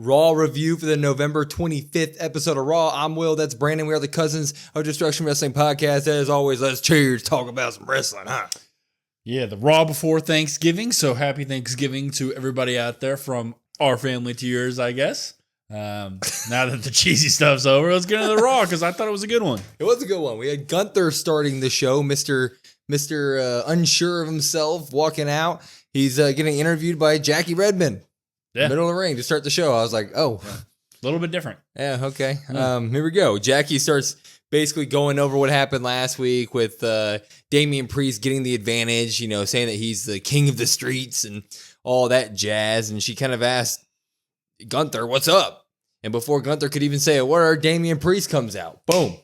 Raw review for the November 25th episode of Raw. I'm Will, that's Brandon. We are the Cousins of Destruction Wrestling Podcast. As always, let's cheers, talk about some wrestling, huh? Yeah, the Raw before Thanksgiving, so happy Thanksgiving to everybody out there from our family to yours, I guess. Now that the cheesy stuff's over, let's get into the Raw, because I thought it was a good one. It was a good one. We had Gunther starting the show, Mr. Unsure of himself, walking out. He's getting interviewed by Jackie Redmond. Yeah. Middle of the ring to start the show. I was like, oh. Yeah. A little bit different. Yeah, okay. Here we go. Jackie starts basically going over what happened last week with Damian Priest getting the advantage, saying that he's the king of the streets and all that jazz. And she kind of asked Gunther, what's up? And before Gunther could even say a word, Damian Priest comes out. Boom.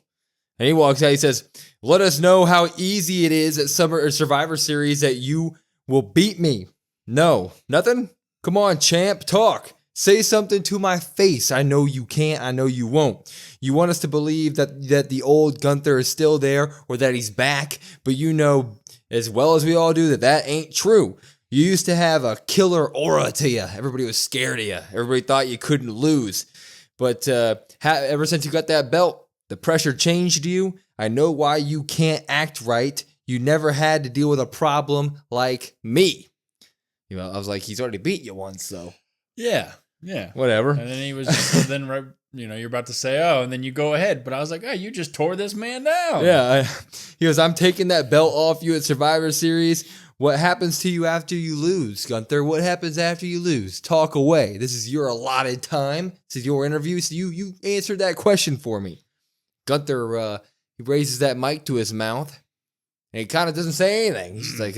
And he walks out. He says, let us know how easy it is at Survivor Series that you will beat me. No. Nothing? Come on, champ, talk. Say something to my face. I know you can't. I know you won't. You want us to believe that the old Gunther is still there or that he's back, but you know as well as we all do that ain't true. You used to have a killer aura to you. Everybody was scared of you. Everybody thought you couldn't lose. But ever since you got that belt, the pressure changed you. I know why you can't act right. You never had to deal with a problem like me. I was like, he's already beat you once, though. Yeah. Whatever. And then he was just, you're about to say, oh, and then you go ahead. But I was like, oh, you just tore this man down. Yeah. He goes, I'm taking that belt off you at Survivor Series. What happens to you after you lose, Gunther? What happens after you lose? Talk away. This is your allotted time. This is your interview. So you answered that question for me. Gunther, he raises that mic to his mouth, and he kind of doesn't say anything. He's just like,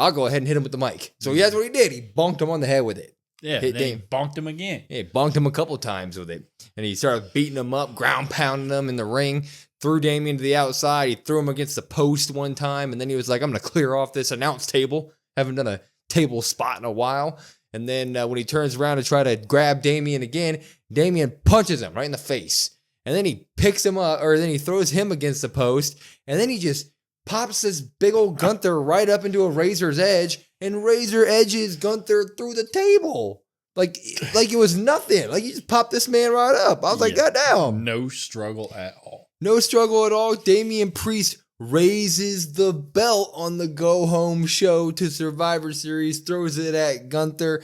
I'll go ahead and hit him with the mic. So that's what he did. He bonked him on the head with it. Yeah, then he bonked him again. Yeah, bonked him a couple times with it. And he started beating him up, ground pounding him in the ring, threw Damian to the outside. He threw him against the post one time, and then he was like, I'm going to clear off this announce table. Haven't done a table spot in a while. And then when he turns around to try to grab Damian again, Damian punches him right in the face. And then he picks him up, or then he throws him against the post, and then he just pops this big old Gunther right up into a Razor's Edge, and Razor edges Gunther through the table. Like it was nothing. Like, he just popped this man right up. I was like, God damn. No struggle at all. No struggle at all. Damian Priest raises the belt on the go-home show to Survivor Series, throws it at Gunther.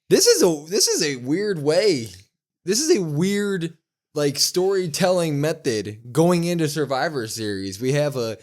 This is a weird way. This is a weird storytelling method going into Survivor Series. We have a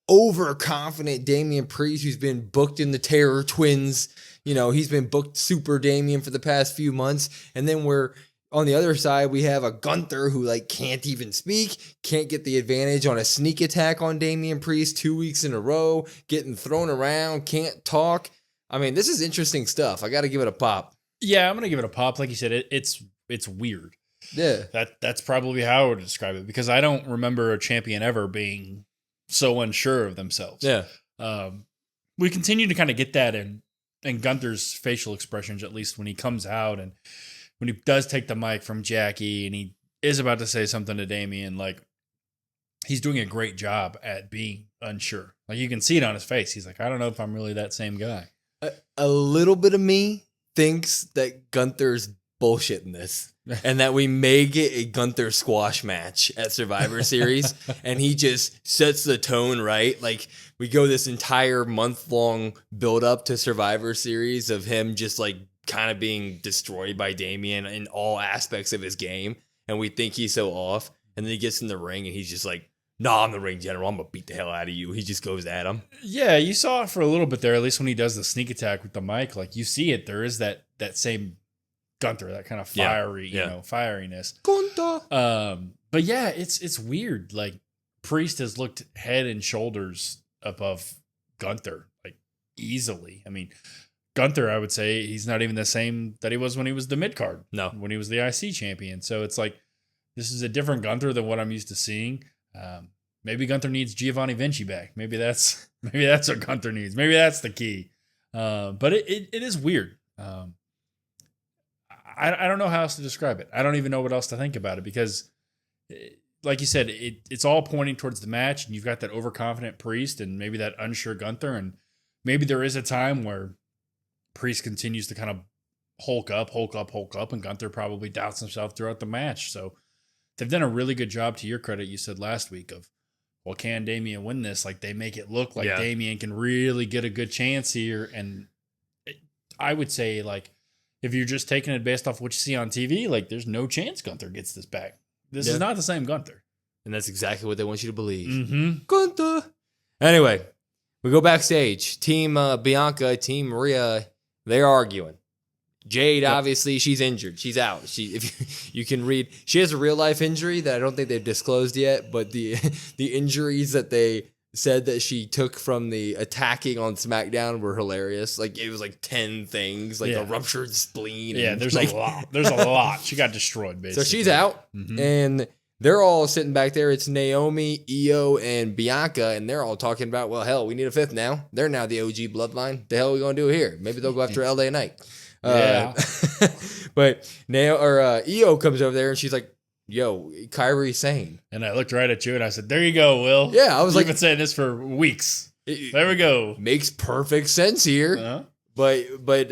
overconfident Damian Priest who's been booked in the Terror Twins. He's been booked Super Damian for the past few months. And then we're on the other side, we have a Gunther who can't even speak, can't get the advantage on a sneak attack on Damian Priest 2 weeks in a row, getting thrown around, can't talk. I mean, this is interesting stuff. I got to give it a pop. Yeah, I'm going to give it a pop. Like you said, it's weird. Yeah. That's probably how I would describe it, because I don't remember a champion ever being so unsure of themselves. Yeah. We continue to kind of get that in Gunther's facial expressions, at least when he comes out and when he does take the mic from Jackie and he is about to say something to Damian. He's doing a great job at being unsure. You can see it on his face. He's like, I don't know if I'm really that same guy. A little bit of me thinks that Gunther's bullshitting this and that we may get a Gunther squash match at Survivor Series and he just sets the tone right. We go this entire month-long build-up to Survivor Series of him just kind of being destroyed by Damian in all aspects of his game, and we think he's so off, and then he gets in the ring and he's just like, nah, I'm the ring general, I'm gonna beat the hell out of you. He just goes at him. Yeah, you saw it for a little bit there, at least when he does the sneak attack with the mic. You see it, there is that same Gunther, that kind of fiery, fieriness. Gunther. But yeah, it's weird. Priest has looked head and shoulders above Gunther, easily. I mean, Gunther, I would say he's not even the same that he was when he was the mid-card. No. When he was the IC champion. So it's this is a different Gunther than what I'm used to seeing. Maybe Gunther needs Giovanni Vinci back. Maybe that's what Gunther needs. Maybe that's the key. But it is weird. I don't know how else to describe it. I don't even know what else to think about it, because like you said, it's all pointing towards the match, and you've got that overconfident Priest and maybe that unsure Gunther, and maybe there is a time where Priest continues to kind of Hulk up, and Gunther probably doubts himself throughout the match. So they've done a really good job, to your credit, you said last week, of, well, can Damian win this? Like, they make it look like Damian can really get a good chance here. And I would say, like, if you're just taking it based off what you see on TV, like, there's no chance Gunther gets this back. This is not the same Gunther. And that's exactly what they want you to believe. Mm-hmm. Gunther. Anyway, we go backstage. Team Bianca, Team Rhea, they're arguing. Jade, obviously, she's injured. She's out. If you can read, she has a real life injury that I don't think they've disclosed yet, but the injuries that they said that she took from the attacking on SmackDown were hilarious. Like, it was like 10 things, like a ruptured spleen. Yeah, there's a lot. There's a lot. She got destroyed, basically. So she's out, and they're all sitting back there. It's Naomi, Io, and Bianca, and they're all talking about, well, hell, we need a fifth now. They're now the OG bloodline. The hell are we going to do here? Maybe they'll go after LA Knight. But Io comes over there and she's like, yo, Kyrie's sane. And I looked right at you and I said, there you go, Will. Yeah, I was You've been saying this for weeks. There we go. Makes perfect sense here. Uh-huh. But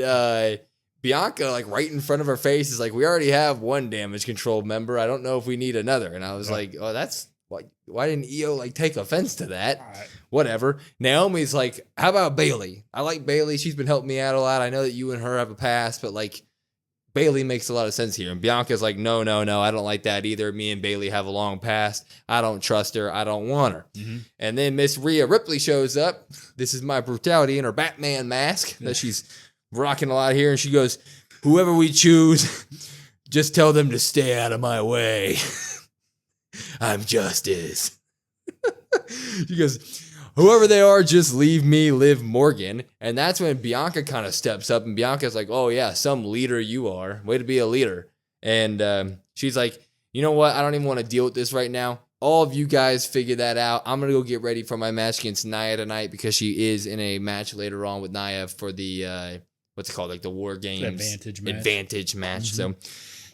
Bianca, like, right in front of her face is like, we already have one damage control member. I don't know if we need another. And I was like, oh, that's like, why didn't Io like take offense to that? Right. Whatever. Naomi's like, how about Bayley? I like Bayley. She's been helping me out a lot. I know that you and her have a past, but like, Bayley makes a lot of sense here. And Bianca's like, no, I don't like that either. Me and Bayley have a long past. I don't trust her. I don't want her. Mm-hmm. And then Miss Rhea Ripley shows up. This is my brutality in her Batman mask that she's rocking a lot here. And she goes, whoever we choose, just tell them to stay out of my way. I'm justice. She goes, whoever they are, just leave me, Liv Morgan. And that's when Bianca kind of steps up, and Bianca's like, oh yeah, some leader you are. Way to be a leader. And she's like, you know what? I don't even want to deal with this right now. All of you guys figure that out. I'm going to go get ready for my match against Nia tonight, because she is in a match later on with Nia for the, what's it called? Like the War Games. Advantage match. Mm-hmm. So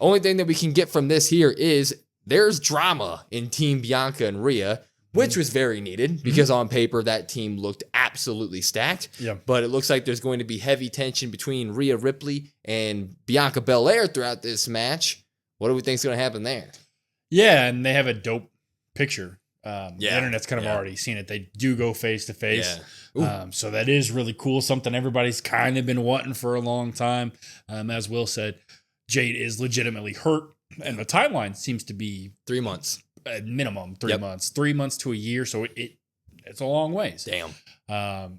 only thing that we can get from this here is there's drama in Team Bianca and Rhea, which was very needed, because on paper that team looked absolutely stacked. Yeah. But it looks like there's going to be heavy tension between Rhea Ripley and Bianca Belair throughout this match. What do we think is going to happen there? Yeah, and they have a dope picture. The internet's kind of already seen it. They do go face to face. So that is really cool. Something everybody's kind of been wanting for a long time. As Will said, Jade is legitimately hurt, and the timeline seems to be 3 months. At minimum 3 months, 3 months to a year. So it's a long ways. Damn.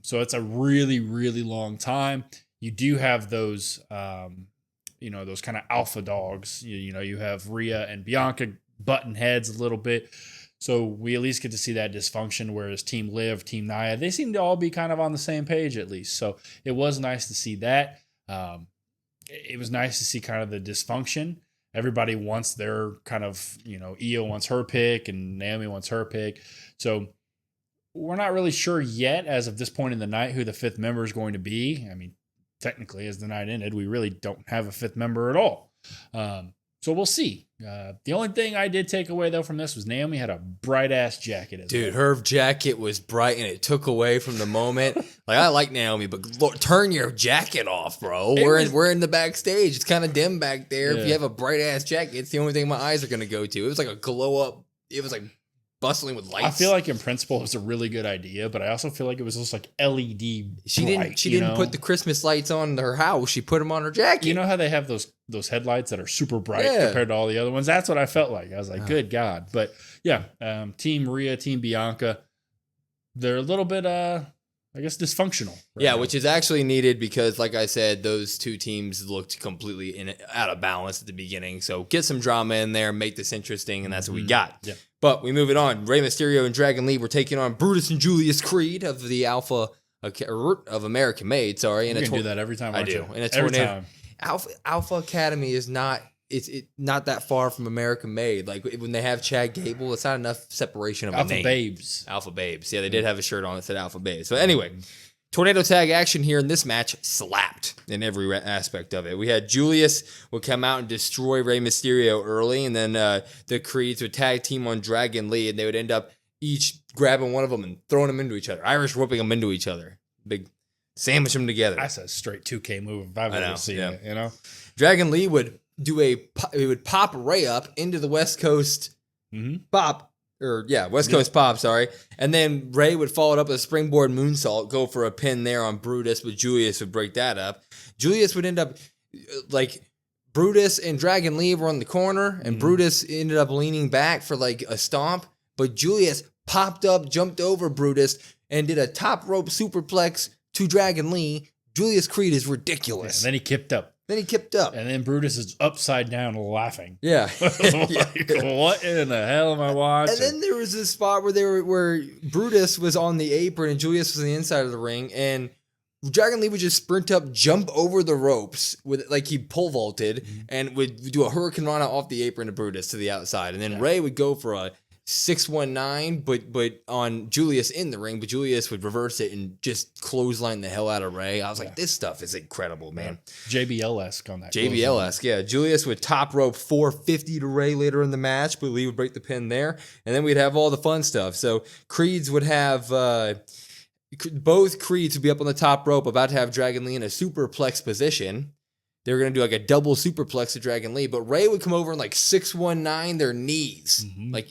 So it's a really, really long time. You do have those, those kind of alpha dogs. You have Rhea and Bianca button heads a little bit. So we at least get to see that dysfunction, whereas Team Liv, Team Nia, they seem to all be kind of on the same page at least. So it was nice to see that. It was nice to see kind of the dysfunction. Everybody wants their kind of, Io wants her pick and Naomi wants her pick. So we're not really sure yet, as of this point in the night, who the fifth member is going to be. I mean, technically, as the night ended, we really don't have a fifth member at all. So we'll see. The only thing I did take away, though, from this was Naomi had a bright-ass jacket. Dude, her jacket was bright, and it took away from the moment. Like, I like Naomi, but Lord, turn your jacket off, bro. We're in the backstage. It's kind of dim back there. Yeah. If you have a bright-ass jacket, it's the only thing my eyes are going to go to. It was like a glow-up. It was like bustling with lights. I feel like in principle it was a really good idea, but I also feel like it was just like LED. She didn't put the Christmas lights on her house. She put them on her jacket. You know how they have those headlights that are super bright compared to all the other ones? That's what I felt like. I was like, good God. But yeah, Team Rhea, Team Bianca, they're a little bit I guess dysfunctional. Now. Which is actually needed because, like I said, those two teams looked completely out of balance at the beginning. So get some drama in there, make this interesting, and that's what we got. Yeah. But we move it on. Rey Mysterio and Dragon Lee were taking on Brutus and Julius Creed of the Alpha of American Made. Sorry, and you can do that every time. I do. And every time. Alpha Academy is not. It's not that far from American Made. Like when they have Chad Gable, it's not enough separation of a name. Alpha Babes. Yeah, they did have a shirt on that said Alpha Babes. But anyway, tornado tag action here in this match slapped in every aspect of it. We had Julius would come out and destroy Rey Mysterio early, and then the Creeds would tag team on Dragon Lee, and they would end up each grabbing one of them and throwing them into each other, Irish whipping them into each other. Big Sandwich them together. That's a straight 2K move if I've ever seen it, you know? Dragon Lee would pop Ray up into the West Coast pop. West Coast pop, sorry. And then Ray would follow it up with a springboard moonsault, go for a pin there on Brutus, but Julius would break that up. Julius would end up, Brutus and Dragon Lee were on the corner, and Brutus ended up leaning back for, a stomp. But Julius popped up, jumped over Brutus, and did a top rope superplex to Dragon Lee. Julius Creed is ridiculous. Yeah, and then he kipped up. And then Brutus is upside down laughing. Yeah. What in the hell am I watching? And then there was this spot where Brutus was on the apron and Julius was on the inside of the ring, and Dragon Lee would just sprint up, jump over the ropes with he pole vaulted and would do a Hurricane Rana off the apron to Brutus to the outside. And then Ray would go for a 619, but on Julius in the ring, but Julius would reverse it and just clothesline the hell out of Ray. I was like, this stuff is incredible, man. JBL-esque on that. JBL-esque, yeah. Julius would top rope 450 to Ray later in the match, but Lee would break the pin there. And then we'd have all the fun stuff. So Creeds would have, both Creeds would be up on the top rope, about to have Dragon Lee in a superplex position. They were going to do a double superplex to Dragon Lee, but Ray would come over and 619 their knees,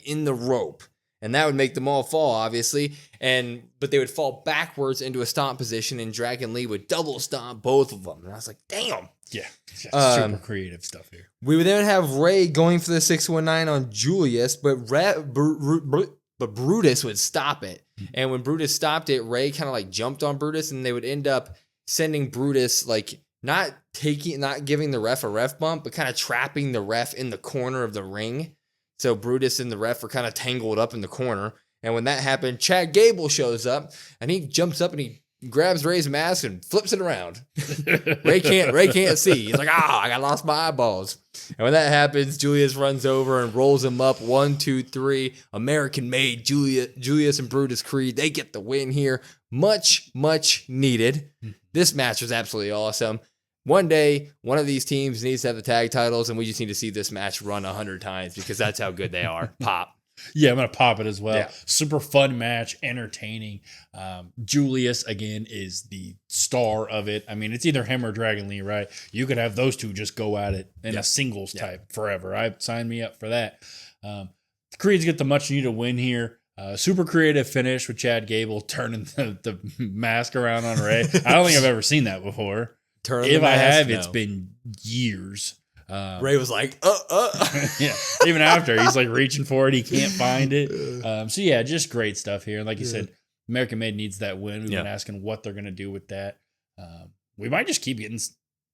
in the rope. And that would make them all fall, obviously. But they would fall backwards into a stomp position, and Dragon Lee would double stomp both of them. And I was like, damn. Yeah, super creative stuff here. We would then have Ray going for the 619 on Julius, but Brutus would stop it. And when Brutus stopped it, Ray kind of jumped on Brutus, and they would end up sending Brutus not giving the ref a ref bump, but kind of trapping the ref in the corner of the ring. So Brutus and the ref were kind of tangled up in the corner. And when that happened, Chad Gable shows up, and he jumps up and he grabs Ray's mask and flips it around. Ray can't see. He's like, I lost my eyeballs. And when that happens, Julius runs over and rolls him up. 1, 2, 3. American made Julius and Brutus Creed. They get the win here. Much, much needed. This match was absolutely awesome. One day, one of these teams needs to have the tag titles, and we just need to see this match run 100 times because that's how good they are. Pop. Yeah, I'm going to pop it as well. Yeah. Super fun match, entertaining. Julius, again, is the star of it. I mean, it's either him or Dragon Lee, right? You could have those two just go at it in a singles type forever. I'd sign me up for that. Creeds get the much-needed win here. Super creative finish with Chad Gable turning the mask around on Ray. I don't think I've ever seen that before. If I have, it's been years. Ray was like, yeah. Even after, he's reaching for it. He can't find it. Just great stuff here. And like you said, American Made needs that win. We've been asking what they're going to do with that. We might just keep getting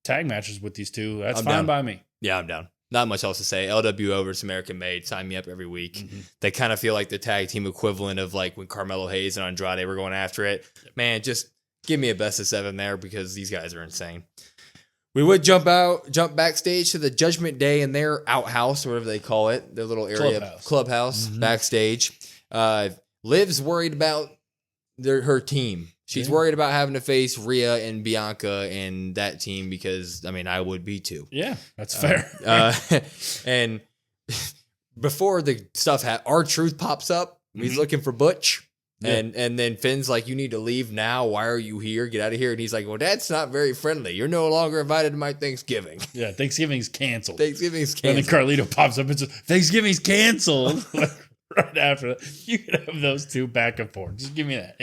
tag matches with these two. That's fine by me. Yeah, I'm down. Not much else to say. LWO versus American Made. Sign me up every week. They kind of feel like the tag team equivalent of when Carmelo Hayes and Andrade were going after it. Man, just give me a best of 7 there because these guys are insane. We would jump backstage to the Judgment Day in their outhouse, or whatever they call it, their little area clubhouse backstage. Liv's worried about her team. She's worried about having to face Rhea and Bianca and that team because, I would be too. Yeah, that's fair. And before the stuff, R-Truth pops up. He's looking for Butch. Yeah. And then Finn's like, you need to leave now. Why are you here? Get out of here. And he's like, well, that's not very friendly. You're no longer invited to my Thanksgiving. Yeah, Thanksgiving's canceled. And then Carlito pops up and says, Thanksgiving's canceled. Right after that. You can have those two back and forth. Just give me that,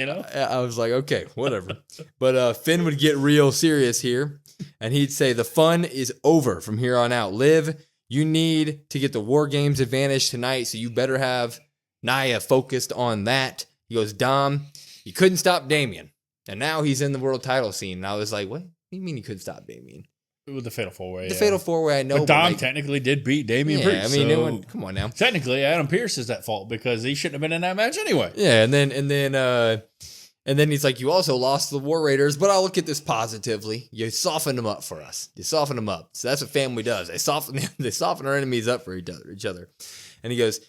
I was like, okay, whatever. But Finn would get real serious here. And he'd say, the fun is over from here on out. Liv, you need to get the War Games advantage tonight. So you better have Nia focused on that. He goes, Dom, you couldn't stop Damien. And now he's in the world title scene. And I was like, what do you mean you couldn't stop Damien? With the Fatal 4-Way. The Fatal 4-Way, I know. But Dom technically did beat Damien Priest. Come on now. Technically, Adam Pearce is at fault because he shouldn't have been in that match anyway. Yeah, and then he's like, you also lost the War Raiders, but I'll look at this positively. You softened them up for us. You softened them up. So that's what family does. They soften our enemies up for each other. And he goes,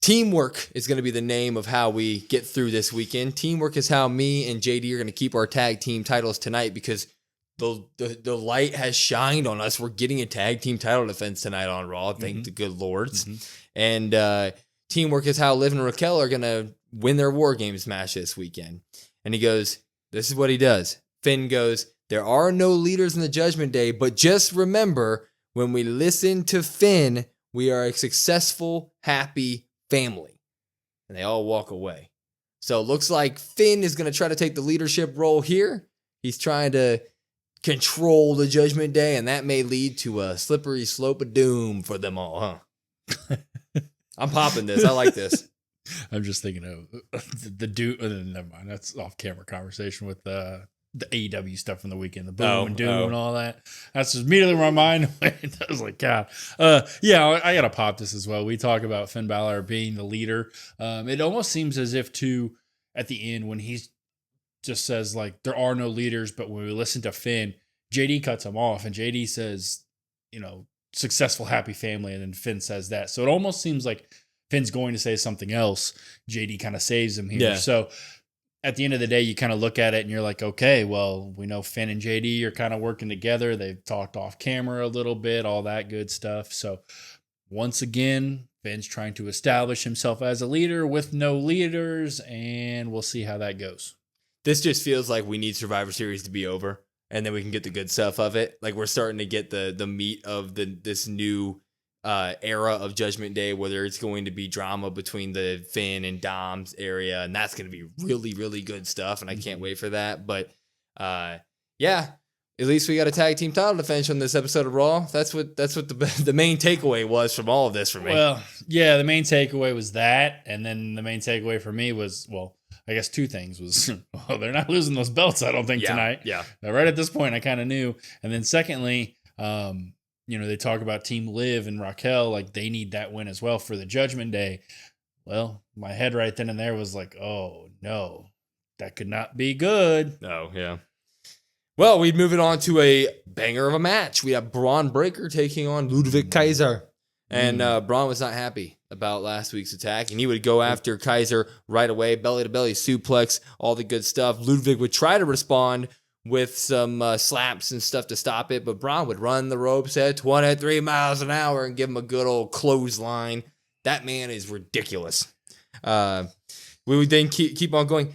teamwork is going to be the name of how we get through this weekend. Teamwork is how me and JD are going to keep our tag team titles tonight because the light has shined on us. We're getting a tag team title defense tonight on Raw. Thank the good lords. And teamwork is how Liv and Raquel are going to win their War Games match this weekend. And he goes, this is what he does. Finn goes, there are no leaders in the Judgment Day, but just remember, when we listen to Finn, we are a successful, happy family. And they all walk away. So it looks like Finn is going to try to take the leadership role here. He's trying to control the Judgment Day, and that may lead to a slippery slope of doom for them all, huh? I'm popping this. I like this. I'm just thinking of the dude. Never mind. That's off camera conversation with the AEW stuff from the weekend, the boom and doom and all that. That's just immediately where my mind went. I was like, God. Yeah, I got to pop this as well. We talk about Finn Balor being the leader. It almost seems as if at the end when he's just says like, there are no leaders, but when we listen to Finn, JD cuts him off and JD says, successful, happy family. And then Finn says that. So it almost seems like Finn's going to say something else. JD kind of saves him here. Yeah. So at the end of the day, you kind of look at it and you're like, okay, well, we know Finn and JD are kind of working together. They've talked off camera a little bit, all that good stuff. So once again, Finn's trying to establish himself as a leader with no leaders, and we'll see how that goes. This just feels like we need Survivor Series to be over, and then we can get the good stuff of it. Like we're starting to get the meat of this new era of Judgment Day, whether it's going to be drama between the Finn and Dom's area, and that's going to be really, really good stuff, and I can't wait for that. But yeah, at least we got a tag team title defense on this episode of Raw. That's what the main takeaway was from all of this for me. Well, yeah, the main takeaway was that, and then the main takeaway for me was, well, I guess two things was, well, they're not losing those belts, I don't think, tonight. Yeah. Right at this point, I kind of knew. And then secondly, they talk about Team Liv and Raquel, like they need that win as well for the Judgment Day. Well, my head right then and there was like, oh, no, that could not be good. Oh, yeah. Well, we move it on to a banger of a match. We have Braun Breaker taking on Ludwig Kaiser. And Braun was not happy about last week's attack, and he would go after Kaiser right away, belly-to-belly suplex, all the good stuff. Ludwig would try to respond with some slaps and stuff to stop it, but Braun would run the ropes at 23 miles an hour and give him a good old clothesline. That man is ridiculous. We would then keep on going.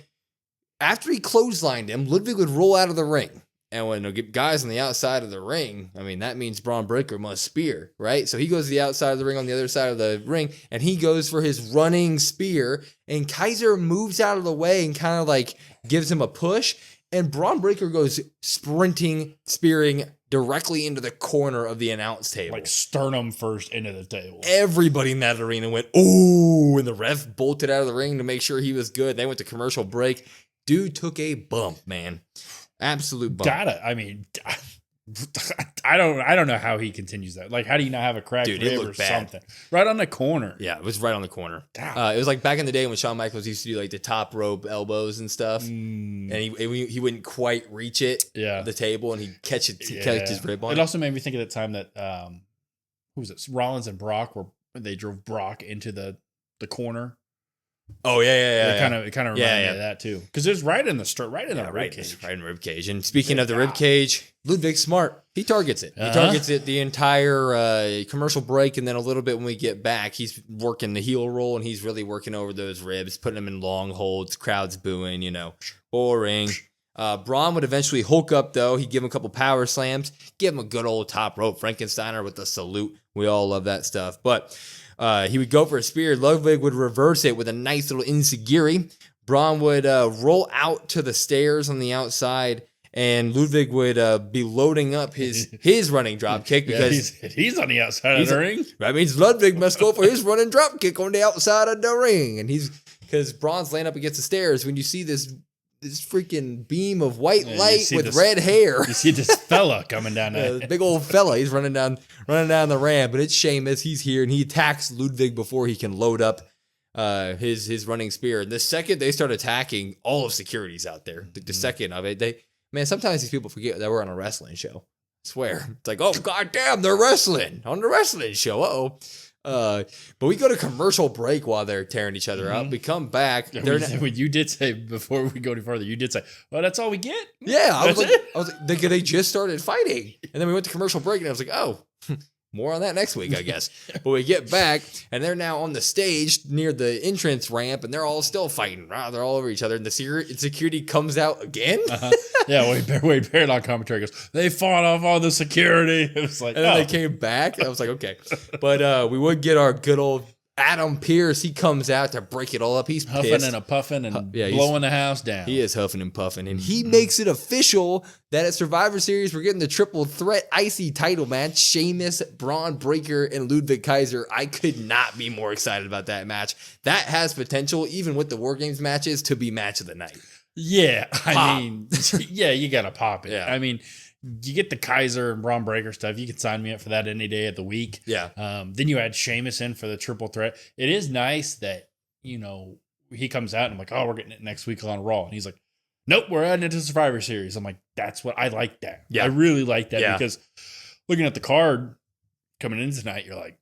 After he clotheslined him, Ludwig would roll out of the ring. And when they get guys on the outside of the ring, I mean, that means Braun Breaker must spear, right? So he goes to the outside of the ring on the other side of the ring, and he goes for his running spear, and Kaiser moves out of the way and kind of like gives him a push, and Braun Breaker goes sprinting, spearing directly into the corner of the announce table. Like sternum first into the table. Everybody in that arena went, ooh, and the ref bolted out of the ring to make sure he was good. They went to commercial break. Dude took a bump, man. Absolute bump. I don't know how he continues that. Like, how do you not have a cracked rib or something? Right on the corner. Yeah, it was right on the corner. It was like back in the day when Shawn Michaels used to do like the top rope elbows and stuff, and he wouldn't quite reach it, the table, and he'd catch his rib on it. It also made me think of the time that who was it? Rollins and Brock they drove Brock into the corner. Oh yeah. It kind of reminded me of that too, because it was right in the rib cage. Right in the rib cage. And speaking of the rib cage, Ludwig's smart. He targets it. He targets it the entire commercial break, and then a little bit when we get back, he's working the heel roll, and he's really working over those ribs, putting them in long holds. Crowd's booing, boring. Braun would eventually Hulk up though. He'd give him a couple power slams, give him a good old top rope Frankensteiner with the salute. We all love that stuff, but. He would go for a spear. Ludwig would reverse it with a nice little enziguri. Braun would roll out to the stairs on the outside, and Ludwig would be loading up his running drop kick because he's on the outside of the ring. That means Ludwig must go for his running drop kick on the outside of the ring, and because Braun's laying up against the stairs. When you see this freaking beam of white light with red hair. You see this fella coming down there. Big old fella. He's running down the ramp, but it's Sheamus. He's here, and he attacks Ludwig before he can load up his running spear. And the second they start attacking, all of security's out there. The second of it, sometimes these people forget that we're on a wrestling show. I swear. It's like, oh, goddamn, they're wrestling on the wrestling show. Uh-oh. But we go to commercial break while they're tearing each other up. We come back. You did say before we go any further, you did say, well, that's all we get? Yeah. I was like, they just started fighting. And then we went to commercial break, and I was like, oh, More on that next week, I guess. But we get back, and they're now on the stage near the entrance ramp, and they're all still fighting. They're all over each other, and the security comes out again. Yeah, Wade Barrett on commentary goes, they fought off all the security. It was like, and then they came back. I was like, okay. But we would get our good old Adam Pearce. He comes out to break it all up. He's huffing pissed. and a puffing and blowing the house down. He is huffing and puffing, and he makes it official that at Survivor Series we're getting the triple threat IC title match: Sheamus, Braun Breaker, and Ludwig Kaiser. I could not be more excited about that match. That has potential, even with the War Games matches, to be match of the night. Yeah, I mean, yeah, you gotta pop it. Yeah. I mean, you get the Kaiser and Braun Breaker stuff. You can sign me up for that any day of the week. Yeah. Then you add Sheamus in for the triple threat. It is nice that, he comes out and I'm like, oh, we're getting it next week on Raw. And he's like, nope, we're adding it to Survivor Series. I'm like, that's what I like that. Yeah. I really like that because looking at the card coming in tonight, you're like,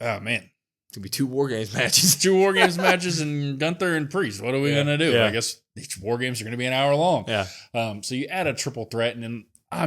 oh, man. It's going to be 2 War Games matches. 2 War Games matches and Gunther and Priest. What are we going to do? Yeah. I guess each War Games are going to be an hour long. Yeah. So you add a triple threat, and then I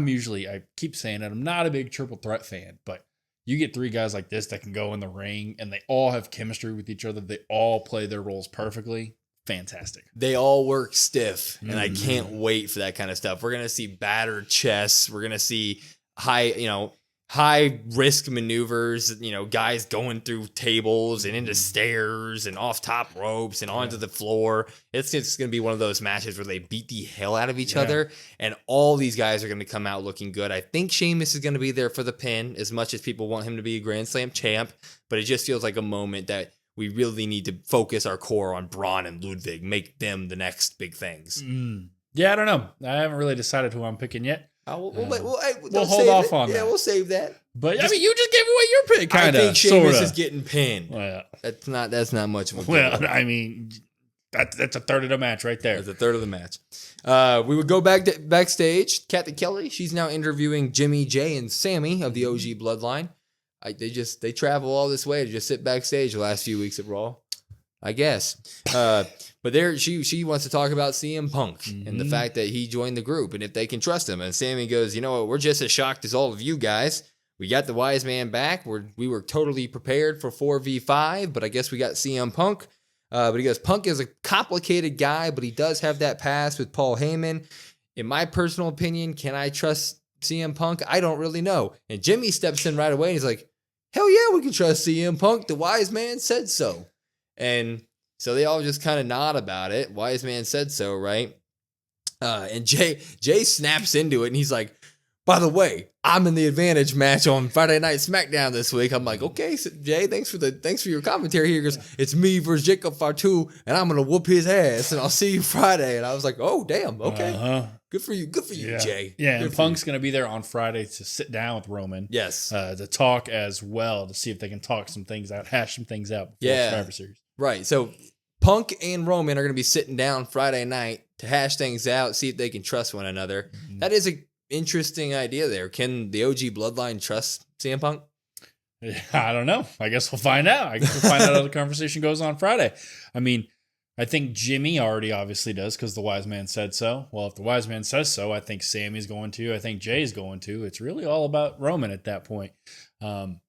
keep saying that I'm not a big triple threat fan, but you get 3 guys like this that can go in the ring and they all have chemistry with each other. They all play their roles perfectly. Fantastic. They all work stiff, and I can't wait for that kind of stuff. We're going to see battered chests. We're going to see high risk maneuvers, guys going through tables and into stairs and off top ropes and onto the floor. It's just going to be one of those matches where they beat the hell out of each other, and all these guys are going to come out looking good. I think Sheamus is going to be there for the pin, as much as people want him to be a Grand Slam champ, but it just feels like a moment that we really need to focus our core on Braun and Ludwig, make them the next big things. Yeah, I don't know. I haven't really decided who I'm picking yet. We'll hold off on that. Yeah, we'll save that. But I mean, you just gave away your pick, kind of. I think Sheamus is getting pinned. Well, that's not much of a well. I mean, that's a third of the match right there. That's a third of the match. We would go backstage. Kathy Kelly, she's now interviewing Jimmy, Jay, and Sammy of the OG Bloodline. They travel all this way to just sit backstage the last few weeks at Raw, I guess. But there, she wants to talk about CM Punk and the fact that he joined the group and if they can trust him. And Sammy goes, you know what? We're just as shocked as all of you guys. We got the wise man back. We were totally prepared for 4v5, but I guess we got CM Punk. But he goes, Punk is a complicated guy, but he does have that past with Paul Heyman. In my personal opinion, can I trust CM Punk? I don't really know. And Jimmy steps in right away and he's like, hell yeah, we can trust CM Punk. The wise man said so. And so they all just kind of nod about it. Wise man said so, right? And Jay snaps into it, and he's like, by the way, I'm in the advantage match on Friday Night SmackDown this week. I'm like, okay, so Jay, thanks for your commentary here. He goes, it's me versus Jacob Fatu, and I'm gonna whoop his ass, and I'll see you Friday. And I was like, oh damn, okay, good for you, Jay. Yeah, good and Punk's gonna be there on Friday to sit down with Roman. Yes, to talk as well, to see if they can talk some things out, hash some things out before Survivor Series. Right. So Punk and Roman are going to be sitting down Friday night to hash things out, see if they can trust one another. Mm-hmm. That is an interesting idea there. Can the OG Bloodline trust CM Punk? I don't know. I guess we'll find out. I guess we'll find out how the conversation goes on Friday. I mean, I think Jimmy already obviously does because the wise man said so. Well, if the wise man says so, I think Sammy's going to. I think Jay's going to. It's really all about Roman at that point. Some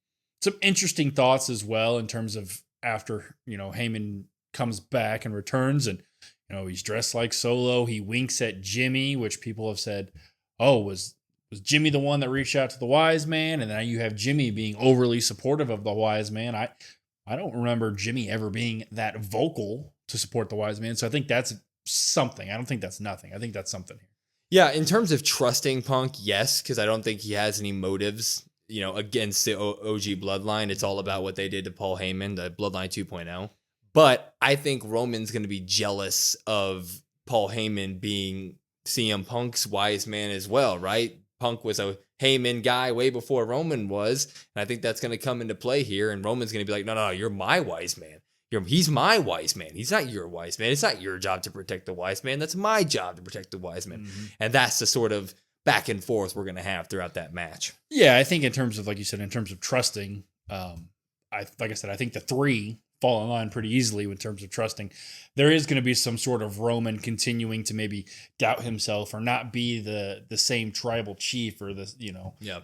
interesting thoughts as well in terms of after, Heyman comes back and returns and, he's dressed like Solo. He winks at Jimmy, which people have said, oh, was Jimmy the one that reached out to the wise man? And now you have Jimmy being overly supportive of the wise man. I don't remember Jimmy ever being that vocal to support the wise man. So I think that's something. I don't think that's nothing. I think that's something here. Yeah, in terms of trusting Punk, yes, because I don't think he has any motives, against the OG Bloodline. It's all about what they did to Paul Heyman, the Bloodline 2.0. But I think Roman's going to be jealous of Paul Heyman being CM Punk's wise man as well, right? Punk was a Heyman guy way before Roman was, and I think that's going to come into play here, and Roman's going to be like, no, you're my wise man. He's my wise man. He's not your wise man. It's not your job to protect the wise man. That's my job to protect the wise man. Mm-hmm. And that's the sort of back and forth we're going to have throughout that match. Yeah, I think in terms of, like you said, in terms of trusting, I think the 3 fall in line pretty easily in terms of trusting. There is going to be some sort of Roman continuing to maybe doubt himself or not be the same tribal chief or the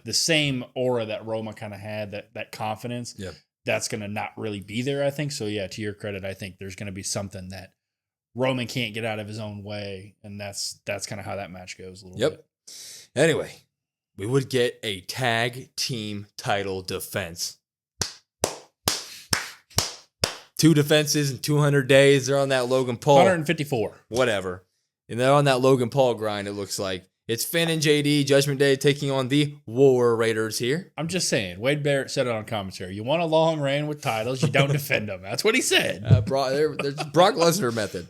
the same aura that Roma kind of had, that confidence. Yep. That's going to not really be there, I think. So yeah, to your credit, I think there's going to be something that Roman can't get out of his own way, and that's kind of how that match goes a little bit. Anyway, we would get a tag team title defense. 2 defenses in 200 days. They're on that Logan Paul. 154. Whatever. And they're on that Logan Paul grind, it looks like. It's Finn and JD, Judgment Day, taking on the War Raiders here. I'm just saying, Wade Barrett said it on commentary. You want a long reign with titles, you don't defend them. That's what he said. There's Brock Lesnar method.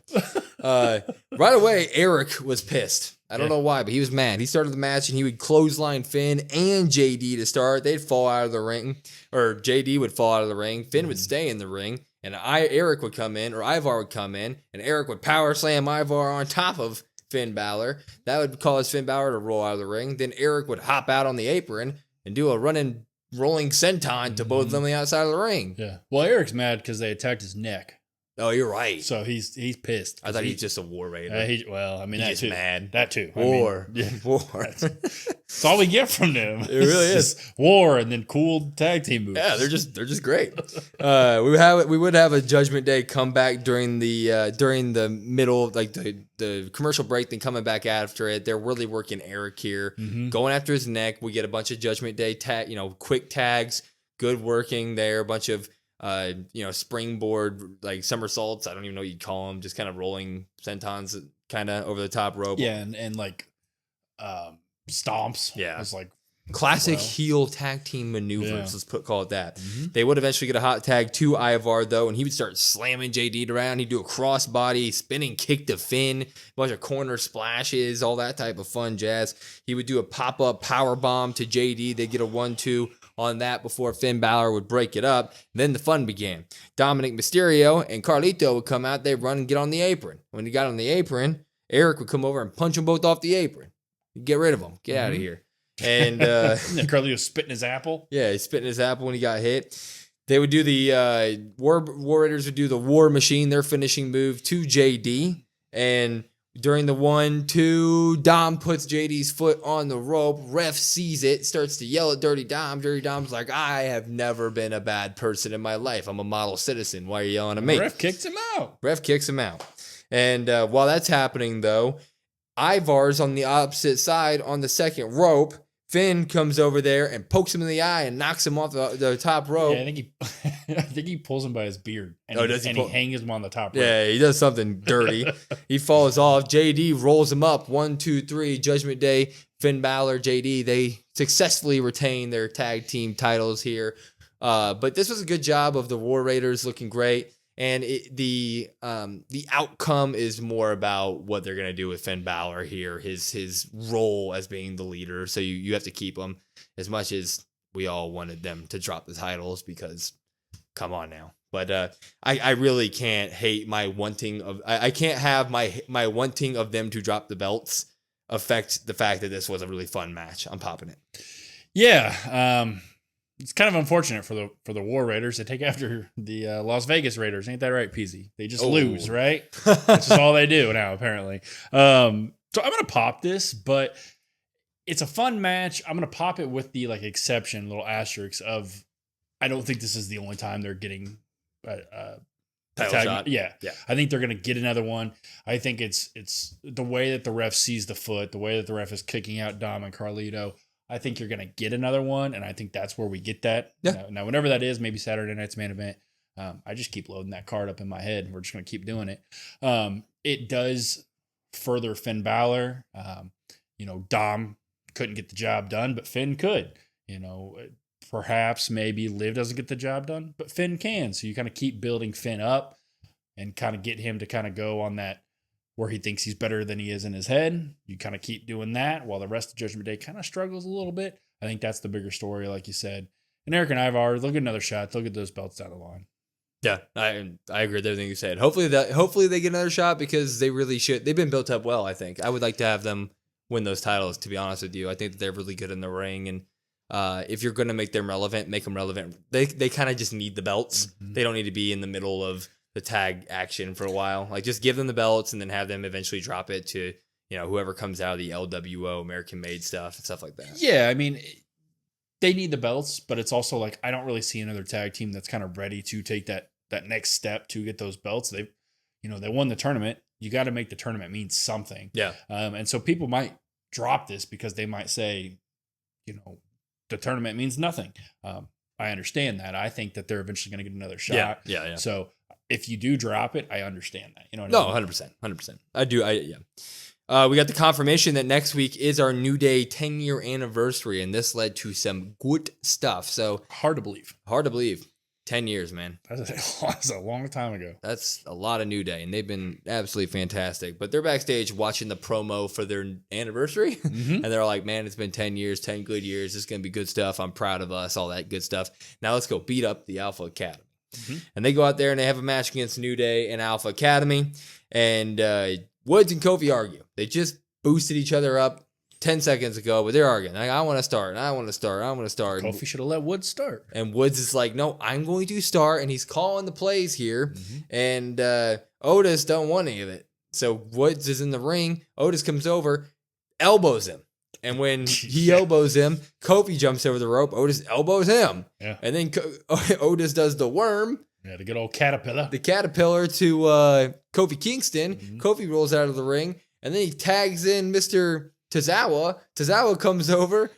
Right away, Eric was pissed. I don't know why, but he was mad. He started the match, and he would clothesline Finn and JD to start. They'd fall out of the ring, or JD would fall out of the ring. Finn would stay in the ring, and Eric would come in, or Ivar would come in, and Eric would power slam Ivar on top of Finn Balor. That would cause Finn Balor to roll out of the ring. Then Eric would hop out on the apron and do a rolling senton to both of them on the outside of the ring. Yeah. Well, Eric's mad because they attacked his neck. Oh, you're right. So he's pissed. I thought he's just a War Raider. He's just too. mad. That too. War. War. That's all we get from them. It really is. War and then cool tag team moves. Yeah, they're just great. We would have a Judgment Day comeback during the middle, like the commercial break, then coming back after it. They're really working Eric here, going after his neck. We get a bunch of Judgment Day quick tags, good working there, a bunch of springboard, like somersaults. I don't even know what you'd call them. Just kind of rolling sentons kind of over the top rope. Yeah. And like, stomps. Yeah. It's like classic heel tag team maneuvers. Yeah. Let's call it that. They would eventually get a hot tag to Ivar though, and he would start slamming JD around. He'd do a crossbody, spinning kick to Finn, a bunch of corner splashes, all that type of fun jazz. He would do a pop-up power bomb to JD. They'd get a 1-2 on that before Finn Balor would break it up. Then the fun began. Dominic Mysterio and Carlito would come out. They'd run and get on the apron. When he got on the apron, Eric would come over and punch them both off the apron. Get rid of them. Get out of here. And Carlito spitting his apple. Yeah, he's spitting his apple when he got hit. They would do the War Raiders would do the War Machine, their finishing move to JD. And during the 1-2, Dom puts JD's foot on the rope. Ref sees it, starts to yell at Dirty Dom. Dirty Dom's like, I have never been a bad person in my life. I'm a model citizen. Why are you yelling at me? Ref kicks him out. And while that's happening, though, Ivar's on the opposite side on the second rope. Finn comes over there and pokes him in the eye and knocks him off the top rope. Yeah, I think he pulls him by his beard. And he hangs him on the top rope. Yeah, he does something dirty. He falls off. JD rolls him up. 1, 2, 3. Judgment Day. Finn Balor, JD. They successfully retain their tag team titles here. But this was a good job of the War Raiders looking great. And the outcome is more about what they're going to do with Finn Balor here, his role as being the leader. So you have to keep him, as much as we all wanted them to drop the titles, because come on now. But I really can't hate my wanting of, I can't have my wanting of them to drop the belts affect the fact that this was a really fun match. I'm popping it. Yeah. It's kind of unfortunate for the War Raiders. They take after the Las Vegas Raiders. Ain't that right, Peasy? They just lose, right? That's just all they do now, apparently. So I'm going to pop this, but it's a fun match. I'm going to pop it with the exception, little asterisk of, I don't think this is the only time they're getting title shot. Yeah. I think they're going to get another one. I think it's the way that the ref sees the foot, the way that the ref is kicking out Dom and Carlito. I think you're going to get another one, and I think that's where we get that. Yeah. Now, whenever that is, maybe Saturday night's main event, I just keep loading that card up in my head. We're just going to keep doing it. It does further Finn Balor. Dom couldn't get the job done, but Finn could. Perhaps maybe Liv doesn't get the job done, but Finn can. So you kind of keep building Finn up and kind of get him to kind of go on that where he thinks he's better than he is in his head. You kind of keep doing that while the rest of Judgment Day kind of struggles a little bit. I think that's the bigger story, like you said. And Eric and Ivar, they'll get another shot. They'll get those belts down the line. Yeah, I agree with everything you said. Hopefully they get another shot, because they really should. They've been built up well, I think. I would like to have them win those titles, to be honest with you. I think that they're really good in the ring, and if you're going to make them relevant, make them relevant. They kind of just need the belts. Mm-hmm. They don't need to be in the middle of the tag action for a while. Like, just give them the belts and then have them eventually drop it to, whoever comes out of the LWO, American Made stuff and stuff like that. Yeah, I mean, they need the belts, but it's also like, I don't really see another tag team that's kind of ready to take that next step to get those belts. They won the tournament. You got to make the tournament mean something. Yeah. And so people might drop this because they might say, the tournament means nothing. I understand that. I think that they're eventually going to get another shot. Yeah. So if you do drop it, I understand that. No, 100%. I do. We got the confirmation that next week is our New Day 10-year anniversary, and this led to some good stuff. So hard to believe. 10 years, man. That's a long time ago. That's a lot of New Day, and they've been absolutely fantastic. But they're backstage watching the promo for their anniversary, and they're like, man, it's been 10 years, 10 good years. This is going to be good stuff. I'm proud of us, all that good stuff. Now let's go beat up the Alpha Academy. Mm-hmm. And they go out there, and they have a match against New Day and Alpha Academy, and Woods and Kofi argue. They just boosted each other up 10 seconds ago, but they're arguing. Like, I want to start. Kofi should have let Woods start. And Woods is like, no, I'm going to start. And he's calling the plays here. Mm-hmm. And Otis don't want any of it. So Woods is in the ring. Otis comes over, elbows him. And when he elbows him, Kofi jumps over the rope. Otis elbows him. Yeah. And then Otis does the worm. Yeah, the good old caterpillar. The caterpillar to Kofi Kingston. Mm-hmm. Kofi rolls out of the ring. And then he tags in Mr. Tozawa. Tozawa comes over,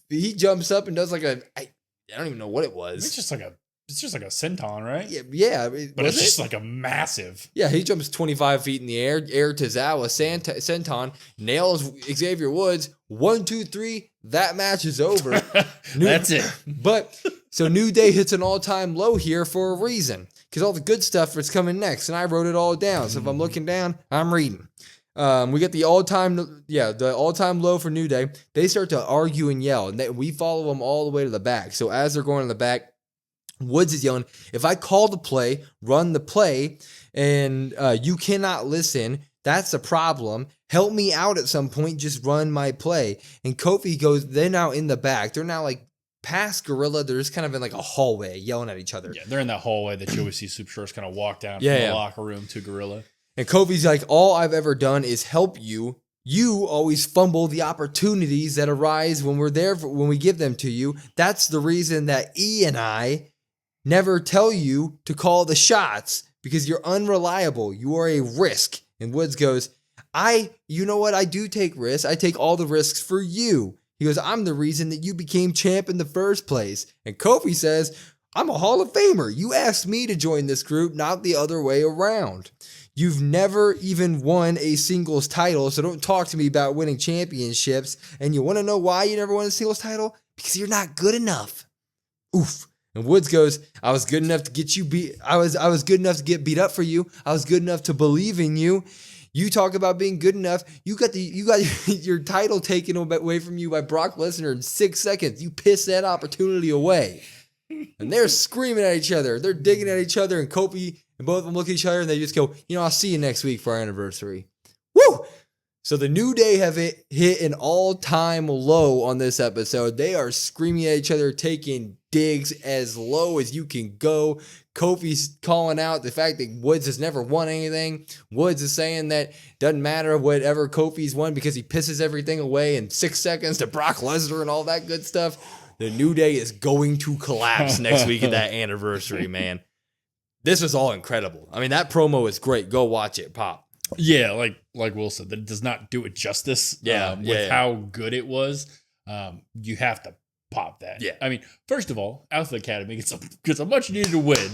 he jumps up and does like I don't even know what it was. It's just like a senton, right? Yeah. But it's just like a massive. Yeah, he jumps 25 feet in the air. Tozawa, senton, nails Xavier Woods. 1, 2, 3. That match is over. That's it. But so New Day hits an all-time low here for a reason. Because all the good stuff is coming next. And I wrote it all down. So if I'm looking down, I'm reading. We get the all-time low for New Day. They start to argue and yell, and we follow them all the way to the back. So as they're going to the back, Woods is yelling, if I call the play, run the play, and you cannot listen, that's a problem. Help me out at some point, just run my play. And Kofi goes, they're now in the back. They're now like past Gorilla. They're just kind of in like a hallway yelling at each other. Yeah, they're in that hallway that you always see Superstars kind of walk down from the locker room to Gorilla. And Kofi's like, all I've ever done is help you. You always fumble the opportunities that arise when we're there, when we give them to you. That's the reason that E and I never tell you to call the shots, because you're unreliable. You are a risk. And Woods goes, you know what? I do take risks. I take all the risks for you. He goes, I'm the reason that you became champ in the first place. And Kofi says, I'm a Hall of Famer. You asked me to join this group, not the other way around. You've never even won a singles title, so don't talk to me about winning championships. And you want to know why you never won a singles title? Because you're not good enough. Oof. And Woods goes, I was good enough to get you beat. I was good enough to get beat up for you. I was good enough to believe in you. You talk about being good enough. You got your title taken away from you by Brock Lesnar in 6 seconds. You pissed that opportunity away. And they're screaming at each other. They're digging at each other, and Kofi and both of them look at each other and they just go, I'll see you next week for our anniversary. Woo! So the New Day have hit an all-time low on this episode. They are screaming at each other, taking digs as low as you can go. Kofi's calling out the fact that Woods has never won anything. Woods is saying that doesn't matter whatever Kofi's won because he pisses everything away in 6 seconds to Brock Lesnar and all that good stuff. The New Day is going to collapse next week at that anniversary, man. This was all incredible. I mean, that promo is great. Go watch it, Pop. Yeah, like Will said, that does not do it justice. With how good it was. You have to pop that. Yeah. I mean, first of all, Alpha Academy gets a much needed win.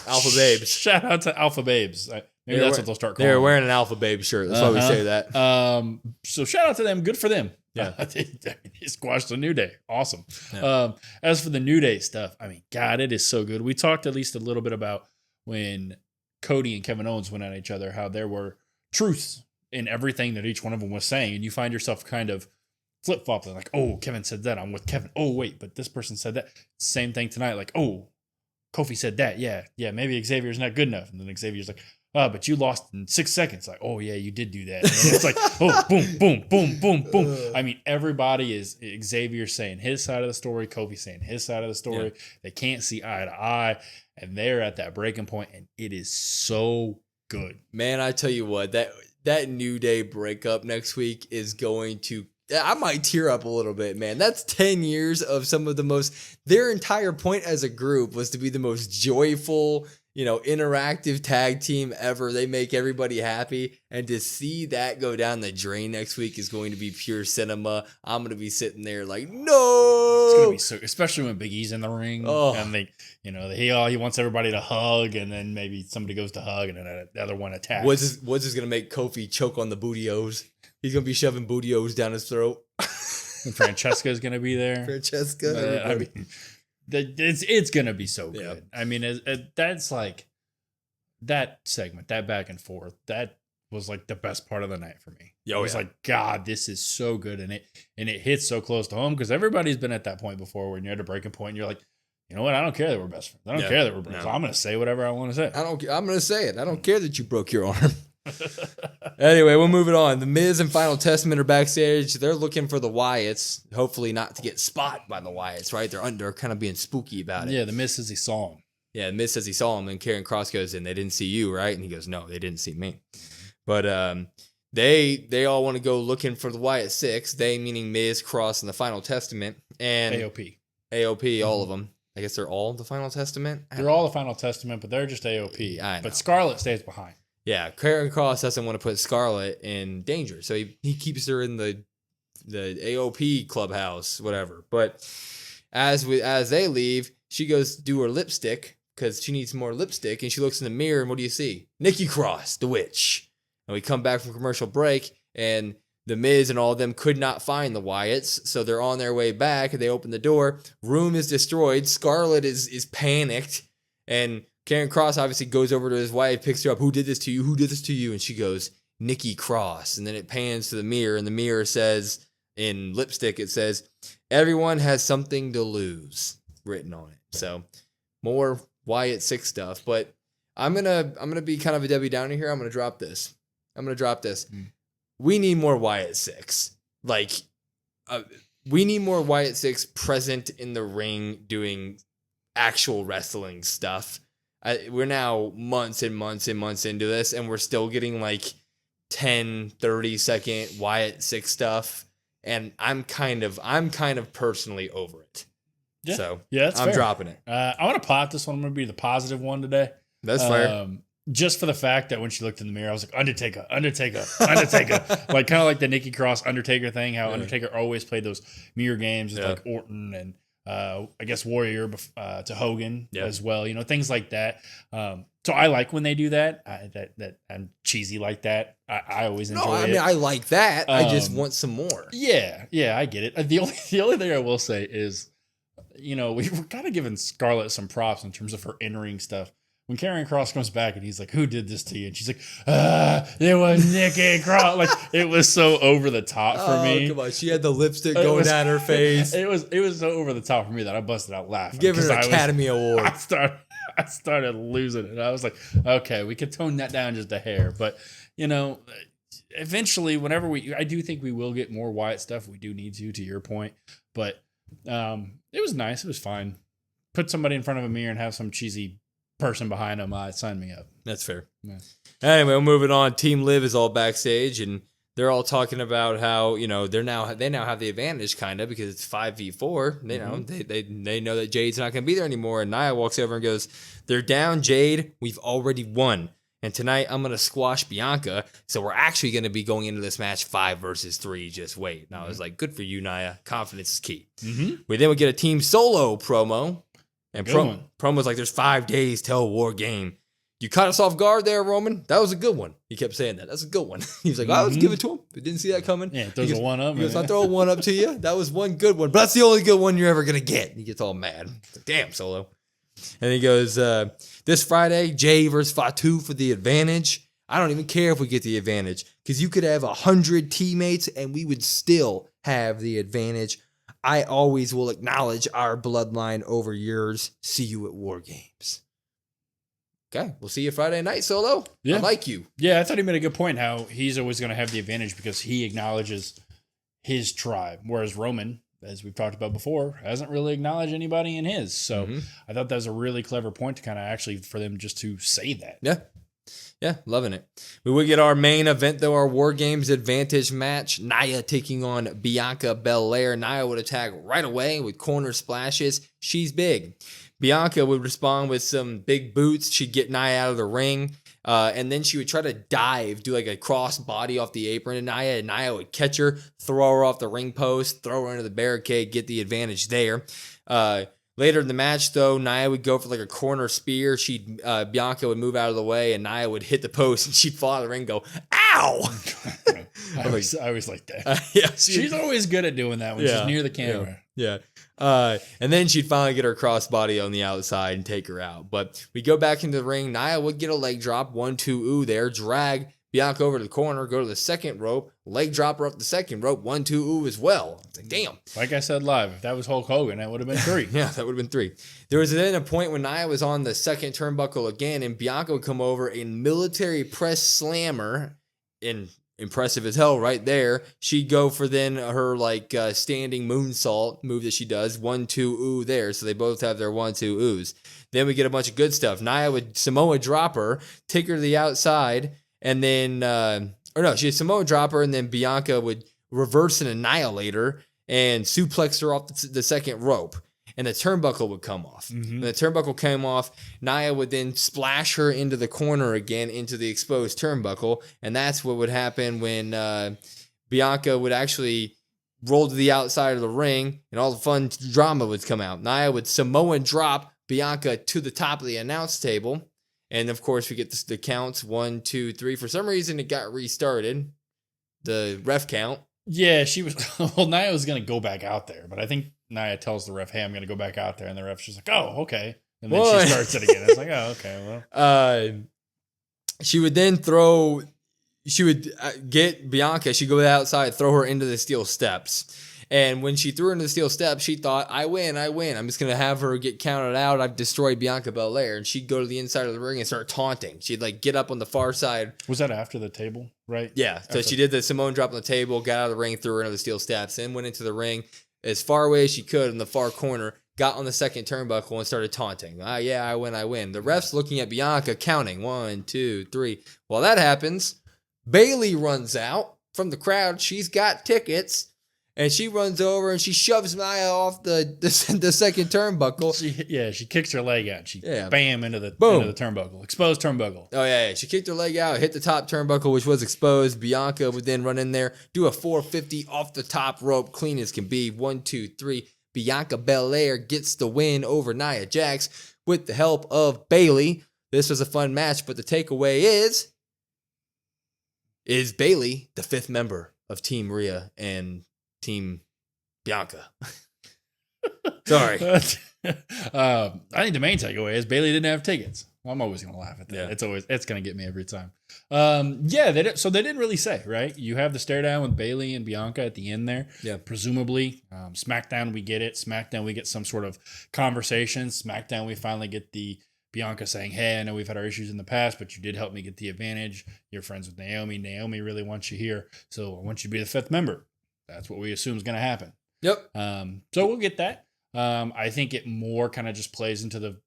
Alpha Babes. Shout out to Alpha Babes. Maybe that's what they'll start calling them. They're wearing an Alpha Babe shirt. That's why we say that. So shout out to them. Good for them. Yeah. He squashed the New Day. Awesome. Yeah. As for the New Day stuff, I mean, God, it is so good. We talked at least a little bit about when Cody and Kevin Owens went at each other, how there were truths in everything that each one of them was saying. And you find yourself kind of flip-flopping, like, oh, Kevin said that. I'm with Kevin. Oh, wait, but this person said that. Same thing tonight. Like, oh, Kofi said that. Yeah, maybe Xavier's not good enough. And then Xavier's like, but you lost in 6 seconds. Like, oh yeah, you did do that. And it's like, oh, boom, boom, boom, boom, boom. I mean, everybody is Xavier saying his side of the story, Kofi saying his side of the story. Yeah. They can't see eye to eye, and they're at that breaking point, and it is so good. Man, I tell you what, that New Day breakup next week is going to, I might tear up a little bit, man. That's 10 years of some of the most, their entire point as a group was to be the most joyful, interactive tag team ever. They make everybody happy. And to see that go down the drain next week is going to be pure cinema. I'm going to be sitting there like, no. It's going to be so, especially when Big E's in the ring. Oh. And he wants everybody to hug, and then maybe somebody goes to hug, and then the other one attacks. What's this going to make Kofi choke on the booty-os? He's going to be shoving booty-os down his throat. And Francesca's going to be there. Francesca. It's going to be so good. Yeah. I mean, that's like that segment, that back and forth, that was like the best part of the night for me. It was like, God, this is so good. And it hits so close to home, because everybody's been at that point before when you're at a breaking point and you're like, you know what? I don't care that we're best friends. I don't care that we're brothers. No. I'm going to say whatever I want to say. I'm going to say it. I don't care that you broke your arm. Anyway, we'll move it on. The Miz and Final Testament are backstage. They're looking for the Wyatts, hopefully not to get spotted by the Wyatts, right? They're kind of being spooky about it. Yeah, the Miz says he saw him. Yeah, the Miz says he saw him, and Karrion Kross goes in, they didn't see you, right? And he goes, no, they didn't see me. But they all want to go looking for the Wyatt Six. They meaning Miz, Kross, and the Final Testament. And AOP, all of them. I guess they're all the Final Testament? They're all the Final Testament, but they're just AOP. I know. But Scarlett stays behind. Yeah, Karrion Kross doesn't want to put Scarlett in danger, so he keeps her in the AOP clubhouse, whatever. But as they leave, she goes to do her lipstick because she needs more lipstick, and she looks in the mirror, and what do you see? Nikki Cross, the witch. And we come back from commercial break, and the Miz and all of them could not find the Wyatts, so they're on their way back, and they open the door. Room is destroyed. Scarlett is panicked, and Karrion Kross obviously goes over to his wife, picks her up. Who did this to you? Who did this to you? And she goes, Nikki Cross. And then it pans to the mirror, and the mirror says, in lipstick, it says, everyone has something to lose written on it. So more Wyatt Six stuff. But I'm gonna be kind of a Debbie Downer here. I'm gonna drop this. We need more Wyatt Six. We need more Wyatt Six present in the ring doing actual wrestling stuff. We're now months and months and months into this, and we're still getting like 10, 30-second Wyatt Six stuff, and I'm kind of personally over it. Yeah. So that's I'm fair. dropping it. I want to pot this one. I'm going to be the positive one today. That's fair. Just for the fact that when she looked in the mirror, I was like, Undertaker. Like kind of like the Nikki Cross Undertaker thing, how Undertaker always played those mirror games with like Orton and I guess Warrior to Hogan as well, things like that. So I like when they do that. That I'm cheesy like that. I always enjoy it. No, I mean I like that. I just want some more. Yeah, I get it. The only thing I will say is, we're kind of giving Scarlett some props in terms of her in-ring stuff. When Karrion Kross comes back and he's like, "Who did this to you?" and she's like, "It was Nikki Cross." Like it was so over the top for me. Come on, she had the lipstick going down her face. It was so over the top for me that I busted out laughing. Give her an Academy Award. I started losing it. I was like, okay, we could tone that down just a hair, but eventually, whenever I do think we will get more Wyatt stuff. We do need to your point, but it was nice. It was fine. Put somebody in front of a mirror and have some cheesy person behind them, sign me up. That's fair. Yeah. Anyway, we're moving on. Team Liv is all backstage, and they're all talking about how they now have the advantage kind of because it's 5v4. They know that Jade's not going to be there anymore. And Nia walks over and goes, "They're down, Jade. We've already won. And tonight I'm going to squash Bianca. So we're actually going to be going into this match 5 versus 3. Just wait." And I was like, good for you, Nia. Confidence is key. Mm-hmm. We then get a Team Solo promo. And promo's like, there's 5 days till War Game. You caught us off guard there, Roman. That was a good one. He kept saying that. That's a good one. He's like, let's give it to him. We didn't see that coming. Yeah, throws a one up. He goes, I'll throw a one up to you. That was one good one. But that's the only good one you're ever going to get. And he gets all mad. Like, damn, Solo. And he goes, this Friday, Jay versus Fatu for the advantage. I don't even care if we get the advantage. Because you could have 100 teammates and we would still have the advantage. I always will acknowledge our bloodline over yours. See you at War Games. Okay, we'll see you Friday night, Solo. Yeah. I like you. Yeah, I thought he made a good point how he's always going to have the advantage because he acknowledges his tribe, whereas Roman, as we've talked about before, hasn't really acknowledged anybody in his. So I thought that was a really clever point to kind of actually for them just to say that. Yeah. Yeah, loving it. We would get our main event, though, our War Games Advantage match. Nia taking on Bianca Belair. Nia would attack right away with corner splashes. She's big. Bianca would respond with some big boots. She'd get Nia out of the ring. And then she would try to dive, do like a cross body off the apron to Nia. And Nia would catch her, throw her off the ring post, throw her into the barricade, get the advantage there. Later in the match, though, Nia would go for like a corner spear. Bianca would move out of the way, and Nia would hit the post, and she'd fall out of the ring and go, ow! I always like that. Yeah, she's always good at doing that when she's near the camera. Yeah. And then she'd finally get her crossbody on the outside and take her out. But we go back into the ring. Nia would get a leg drop, 1-2 ooh there, drag Bianca over to the corner, go to the second rope, leg drop her up the second rope, 1-2 ooh as well. It's like, damn. Like I said live, if that was Hulk Hogan, that would have been 3. Yeah, that would have been 3. There was then a point when Nia was on the second turnbuckle again, and Bianca would come over in military press slammer, and impressive as hell right there. She'd go for then her standing moonsault move that she does, 1-2 ooh there. So they both have their 1-2 oohs. Then we get a bunch of good stuff. Nia would Samoa drop her, take her to the outside, and then, she'd Samoa drop her, and then Bianca would reverse and annihilate her and suplex her off the second rope. And the turnbuckle would come off. When the turnbuckle came off, Nia would then splash her into the corner again, into the exposed turnbuckle. And that's what would happen when Bianca would actually roll to the outside of the ring, and all the fun drama would come out. Nia would Samoan drop Bianca to the top of the announce table. And, of course, we get the counts, 1, 2, 3. For some reason, it got restarted, the ref count. Yeah, Nia was going to go back out there, but I think Nia tells the ref, hey, I'm going to go back out there. And the ref's just like, oh, okay. And then she starts it again. It's like, oh, okay, well. She would then get Bianca. She'd go outside, throw her into the steel steps. And when she threw her into the steel steps, she thought, I win. I'm just going to have her get counted out. I've destroyed Bianca Belair. And she'd go to the inside of the ring and start taunting. She'd get up on the far side. Was that after the table, right? Yeah. So she did the Samoan drop on the table, got out of the ring, threw her into the steel steps, then went into the ring as far away as she could in the far corner, got on the second turnbuckle and started taunting. I win. The ref's looking at Bianca, counting 1, 2, 3. While that happens, Bayley runs out from the crowd. She's got tickets. And she runs over and she shoves Nia off the second turnbuckle. She kicks her leg out. She bam into the turnbuckle, exposed turnbuckle. Oh yeah, she kicked her leg out, hit the top turnbuckle, which was exposed. Bianca would then run in there, do a 450 off the top rope, clean as can be. 1, 2, 3. Bianca Belair gets the win over Nia Jax with the help of Bayley. This was a fun match, but the takeaway is Bayley the 5th member of Team Rhea and Team Bianca. Sorry. I think the main takeaway is Bayley didn't have tickets. I'm always going to laugh at that. Yeah. It's going to get me every time. They didn't really say, right? You have the stare down with Bayley and Bianca at the end there. Yeah. Presumably, SmackDown, we get it. SmackDown, we get some sort of conversation. SmackDown, we finally get the Bianca saying, hey, I know we've had our issues in the past, but you did help me get the advantage. You're friends with Naomi. Naomi really wants you here. So I want you to be the 5th member. That's what we assume is going to happen. Yep. So we'll get that. I think it more kind of just plays into the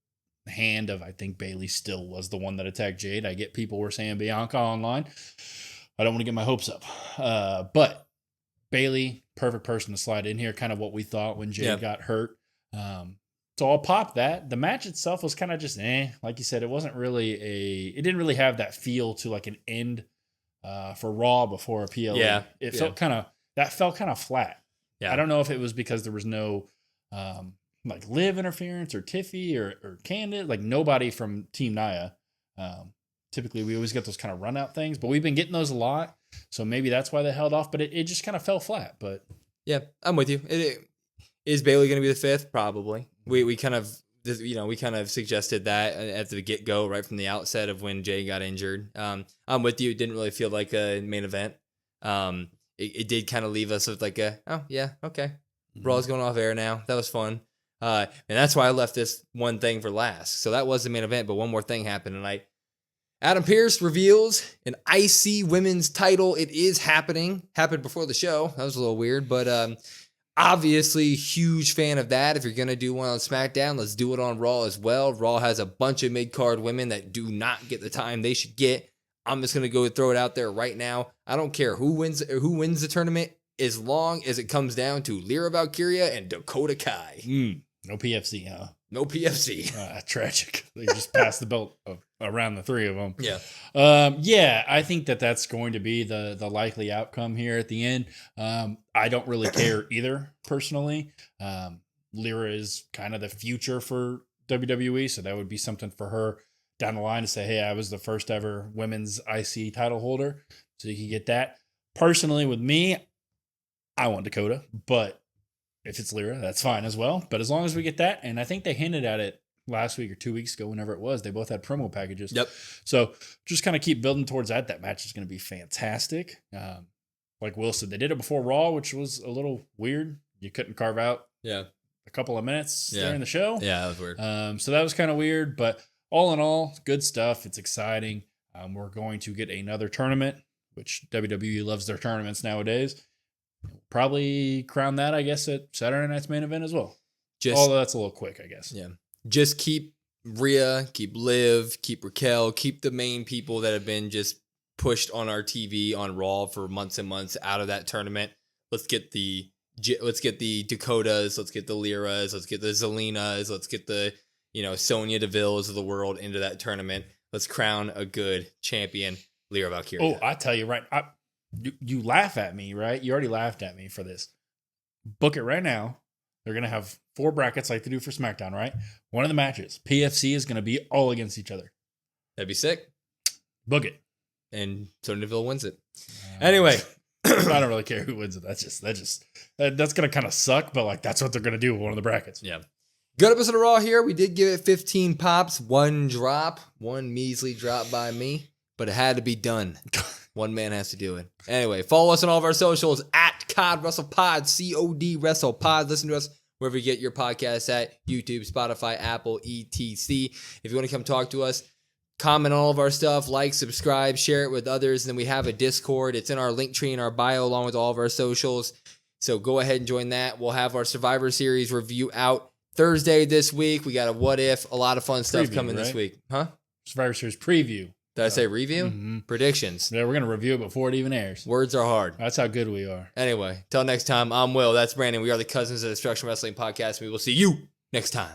hand of, I think Bayley still was the one that attacked Jade. I get people were saying Bianca online. I don't want to get my hopes up. But Bayley, perfect person to slide in here, kind of what we thought when Jade got hurt. So I'll pop that. The match itself was kind of just like you said, it wasn't really it didn't really have that feel to like an end for Raw before a PLE. Yeah. It felt felt kind of flat. Yeah. I don't know if it was because there was no Liv interference or Tiffy or Candid, nobody from Team Nia. Typically we always get those kind of run out things, but we've been getting those a lot. So maybe that's why they held off, but it just kind of fell flat. But yeah, I'm with you. Is Bayley going to be the 5th? Probably. We kind of suggested that at the get-go right from the outset of when Jay got injured. I'm with you. It didn't really feel like a main event. It did kind of leave us with okay. Raw's going off air now. That was fun. And that's why I left this one thing for last. So that was the main event, but one more thing happened tonight. Adam Pearce reveals an IC women's title. It is happening. Happened before the show. That was a little weird, but obviously huge fan of that. If you're going to do one on SmackDown, let's do it on Raw as well. Raw has a bunch of mid-card women that do not get the time they should get. I'm just going to go throw it out there right now. I don't care who wins the tournament as long as it comes down to Lyra Valkyria and Dakota Kai. No PFC, huh? No PFC. Tragic. They just passed the belt around the three of them. Yeah. Yeah, I think that's going to be the likely outcome here at the end. I don't really care either, personally. Lyra is kind of the future for WWE, so that would be something for her down the line to say, hey, I was the first ever women's IC title holder, so you can get that. Personally, with me, I want Dakota, but if it's Lyra, that's fine as well. But as long as we get that, and I think they hinted at it last week or 2 weeks ago, whenever it was, they both had promo packages. Yep. So just kind of keep building towards that. That match is going to be fantastic. Like Will said, they did it before Raw, which was a little weird. You couldn't carve out a couple of minutes during the show. Yeah, that was weird. So that was kind of weird, but all in all, good stuff. It's exciting. We're going to get another tournament, which WWE loves their tournaments nowadays. Probably crown that, I guess, at Saturday night's main event as well. Although that's a little quick, I guess. Yeah. Just keep Rhea, keep Liv, keep Raquel, keep the main people that have been just pushed on our TV on Raw for months and months out of that tournament. Let's get the Dakotas, let's get the Lyras, let's get the Zelenas, let's get the Sonya Deville's of the world into that tournament. Let's crown a good champion, Lyra Valkyria. Oh, I tell you right. You laugh at me, right? You already laughed at me for this. Book it right now. They're going to have 4 brackets like they do for SmackDown, right? One of the matches, PFC is going to be all against each other. That'd be sick. Book it. And Sonya Deville wins it. Anyway. I don't really care who wins it. That's going to kind of suck, but like that's what they're going to do with one of the brackets. Yeah. Good episode of Raw here. We did give it 15 pops, 1 drop, 1 measly drop by me, but it had to be done. One man has to do it. Anyway, follow us on all of our socials at COD WrestlePod, COD WrestlePod. Listen to us wherever you get your podcasts at YouTube, Spotify, Apple, etc. If you want to come talk to us, comment on all of our stuff, like, subscribe, share it with others. And then we have a Discord. It's in our link tree in our bio along with all of our socials. So go ahead and join that. We'll have our Survivor Series review out Thursday this week. We got a what if, a lot of fun stuff coming this week. Huh? Survivor Series preview. Did I say review? Mm-hmm. Predictions. Yeah, we're going to review it before it even airs. Words are hard. That's how good we are. Anyway, till next time, I'm Will. That's Brandon. We are the Cousins of Destruction Wrestling Podcast. We will see you next time.